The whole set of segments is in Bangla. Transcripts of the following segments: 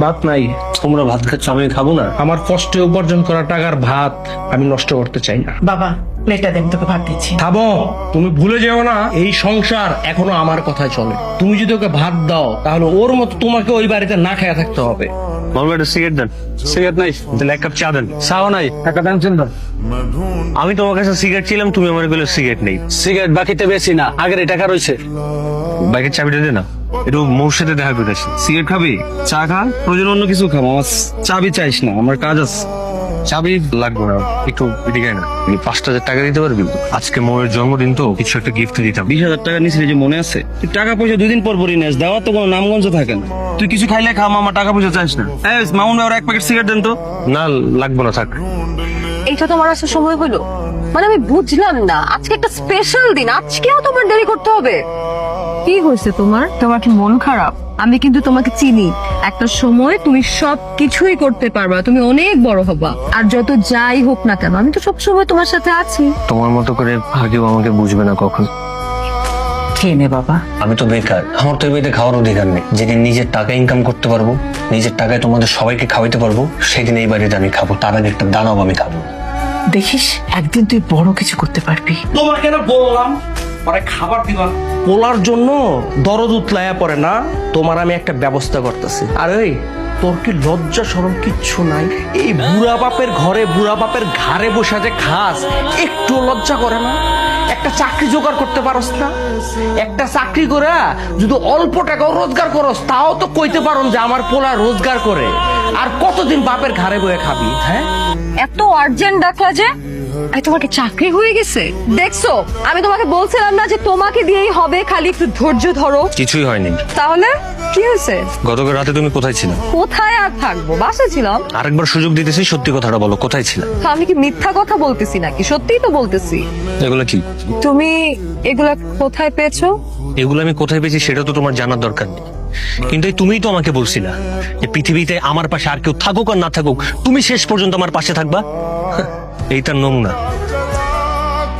ভাত নাই। তোমরা ভাত খাচ্ছ, আমি খাবো না? আমার কষ্টে উপার্জন করা টাকার ভাত আমি নষ্ট করতে চাই না। বাবা প্লেটটা দেন, তোকে ভাত দিচ্ছি। খাবো, তুমি ভুলে যেও না এই সংসার এখনো আমার কথায় চলে। তুমি যদি ওকে ভাত দাও তাহলে ওর মতো তোমাকে ওই বাড়িতে না খেয়ে থাকতে হবে। মামা একটা সিগারেট দেন। সিগারেট নাই, তাহলে এক কাপ চা দেন। চাও নাই, টাকা দাম চিন্তা। আমি তোমার কাছে সিগারেট ছিলাম, তুমি আমার বলে সিগারেট নেই। সিগারেট বাকিতে বেশি না, আগের টাকা রয়েছে। বাইকের চাবিটা দে না, একটু মৌর সাথে দেখা করে আসি। সিগারেট খাবি? চা খা, প্রয়োজন অন্য কিছু খাবো। আমার চাবি চাইস না, আমার কাজ আছে। চাবি লাগবে না, একটু এদিকে না। 5,000 টাকা দিতে পারবি? আজকে মৌয়ের জন্মদিন তো, কিছু একটা গিফট দিতাম। 20,000 টাকা নিয়েছিলি যে মনে আছে? তুই টাকা পয়সা 2 দিন পর পরই নেস, দেওয়ার তো কোনো নামগঞ্জ থাকে না। তুই কিছু খাইলে খা, মামা টাকা পয়সা চাইস না। মামুন ভাই, ওর 1 প্যাকেট সিগারেট দেন তো। না লাগবে না, থাক। এইটা তোমার আসার সময় হলো? মানে আমি বুঝলাম না, আজকে একটা স্পেশাল দিন, আজকেও তোমার দেরি করতে হবে? কি হয়েছে তোমার? তোমার কি মন খারাপ? আমি কিন্তু তোমাকে চিনি, একটা সময় তুমি সব কিছুই করতে পারবা, তুমি অনেক বড় হবা। আর যত যাই হোক না কেন, আমি তো সব সময় তোমার সাথে আছি। তোমার মতো করে ভাগ্য আমাকে বুঝবে না কখন। খেয়ে নে বাবা। আমি তো বেকার, আমার তো এবারে খাওয়ার অধিকার নেই। যেদিন নিজের টাকা ইনকাম করতে পারবো, নিজের টাকায় তোমাদের সবাইকে খাওয়াইতে পারবো, সেদিন এই বাড়িতে আমি খাবো। তার আগে একটা দানাও আমি খাবো। দেখিস একদিন তুই বড় কিছু করতে পারবি। তোমার কেন বললাম পরে খাবার দিবা? পোলার জন্য দরদ উতলায়া পড়ে না। তোমার আমি একটা ব্যবস্থা করতেছি। আর এই তোর কি লজ্জা শরম কিচ্ছু নাই? এই বুড়া বাপের ঘরে বুড়া বাপের ঘাড়ে বসে যে খাস, একটু লজ্জা করে না? একটা চাকরি জোগাড় করতে পারস না? একটা চাকরি করে যদি অল্প টাকাও রোজগার করস, তাও তো কইতে পারো যে আমার পোলা রোজগার করে। আর কতদিন বাপের ঘাড়ে বয়ে খাবি? হ্যাঁ, এত আর্জেন্ট ডাকলা যে? এই তোমার কি চাকরি হয়ে গেছে? দেখছো, আমি তোমাকে বলছিলাম না যে তোমাকে দিয়েই হবে, খালি একটু ধৈর্য ধরো। কিছুই হয়নি। তাহলে কি হয়েছে? গতকাল রাতে তুমি কোথায় ছিলে? কোথায় আর থাকবো, বাসায় ছিলাম। আরেকবার সুযোগ দিতেছি, সত্যি কথাটা বলো, কোথায় ছিলে? আমি কি মিথ্যা কথা বলতেছি নাকি? সত্যিই তো বলতেছি। এগুলো কি? তুমি এগুলা কোথায় পেয়েছো? এগুলো আমি কোথায় পেয়েছি সেটা তো তোমার জানার দরকার নেই। কিন্তু এই তুমিই তো আমাকে বলছিলা যে পৃথিবীতে আমার পাশে আর কেউ থাকুক আর না থাকুক, তুমি শেষ পর্যন্ত আমার পাশে থাকবা। এইটার নমুনা।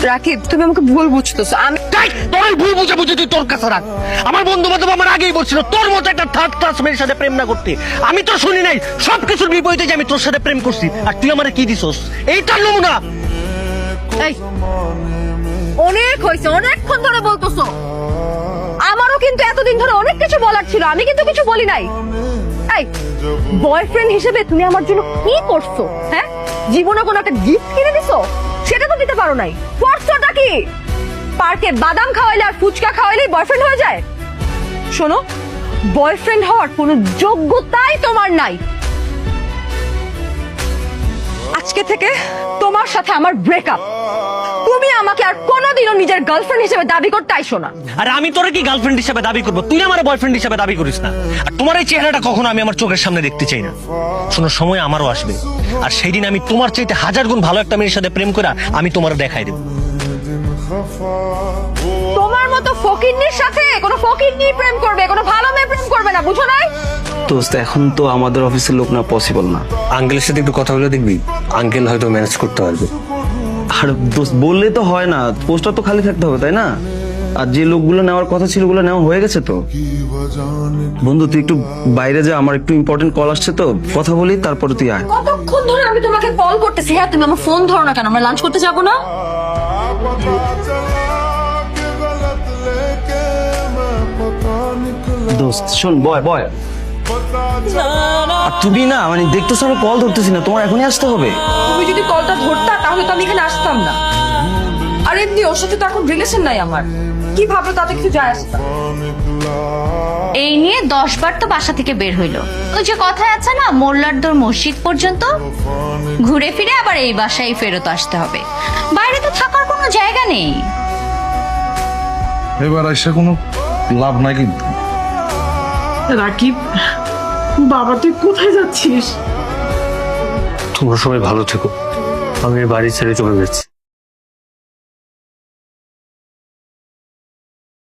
রাকিব, তুমি আমাকে ভুল বুঝতেছো। আমি তোর ভুল বুঝাবুঝি তুই তোর কাছে রাখ। আমার বন্ধু বান্ধব আমার আগেই বলছিল তোর মতো একটা থার্ড ক্লাস মেয়ের সাথে প্রেম না করতে। আমি তো শুনি নাই, সবকিছুর বিপরীতে যে আমি তোর সাথে প্রেম করছি, আর তুই আমারে কি দিছস? এইটার নমুনা। এই, অনেক হয়েছে, অনেকক্ষণ ধরে বলতেছো। আমারও কিন্তু এতদিন ধরে অনেক কিছু বলার ছিল, আমি কিন্তু কিছু বলি নাই। এই, বয়ফ্রেন্ড হিসেবে তুমি আমার জন্য কি করছো? হ্যাঁ, জীবনে কোনো একটা গিফট কিনে দিছো? সেটা তো দিতে পারো নাই। করছোটা কি? পার্কে বাদাম খাওয়াইলে আর ফুচকা খাওয়াইলেই বয়ফ্রেন্ড হয়ে যায়? শোনো, বয়ফ্রেন্ড হওয়ার কোনো যোগ্যতাই তোমার নাই। আজকে থেকে তোমার সাথে আমার ব্রেকআপ। তুমি আমাকে আর কোনোদিনও নিজের গার্লফ্রেন্ড হিসেবে দাবি করতে আইসো না। আর আমি তোরে কি গার্লফ্রেন্ড হিসেবে দাবি করবো? তুই আমার বয়ফ্রেন্ড হিসেবে দাবি করিস না। আর তোমার এই চেহারাটা কখনো আমি আমার চোখের সামনে দেখতে চাই না। শোনো, সময় আমারও আসবে, আর সেই দিন আমি তোমার চাইতে 1000 গুণ ভালো একটা মেয়ের সাথে প্রেম করে আমি তোমার দেখাই দেবো। তোমার মতো ফকিন্নির সাথে কোনো ফকিন্নি প্রেম করবে, কোনো ভালো মেয়ে প্রেম করবে না, বুঝো নাই? দোস্ত, এখন তো আমাদের অফিসের লোক না, পসিবল না। আঙ্কেলের সাথে একটু কথা বলে দেখবি, আঙ্কেল হয়তো ম্যানেজ করতে পারবে। আর দোস্ত বললে তো হয় না, পোস্টার তো খালি থাকতে হবে, তাই না? আর যে লোকগুলো নেওয়ার কথা ছিল ওগুলো নেওয়া হয়ে গেছে তো। বন্ধু তুই একটু বাইরে যা, আমার একটু ইম্পর্টেন্ট কল আসছে তো, কথা বলি তারপরে তুই আয়। কতক্ষণ ধরে আমি তোমাকে কল করতেছি। হ্যাঁ, তুমি আমার ফোন ধরো না কেন? আমরা লাঞ্চ করতে যাবো না? দোস্ত শোন, বয় বয়। আর তুমি না, মানে দেখতেছো আমি কল ধরতেছি না, তোমার এখনই আসতে হবে। তুমি যদি কলটা ধরতা তাহলে তো আমি এখানে আসতাম না। আর এমনি ওর সাথে তো এখন রিলেশন নাই আমার, কি ভাবলো তাতে কিছু যায় আসে না। এই নিয়ে 10 বার তো বাসা থেকে বের হইলো। ওই যে কথায় আছে না, মোল্লার দৌড় মসজিদ পর্যন্ত। ঘুরে ফিরে আবার এই বাসায় ফেরত আসতে হবে, বাইরে তো থাকার কোনো জায়গা নেই। এবার এসে কোনো লাভ নাই কিন্তু। রাকিব, বাবা তুই কোথায় যাচ্ছিস? তোমরা সবাই ভালো থেকো, আমি বাড়ি ছেড়ে চলে যাচ্ছি।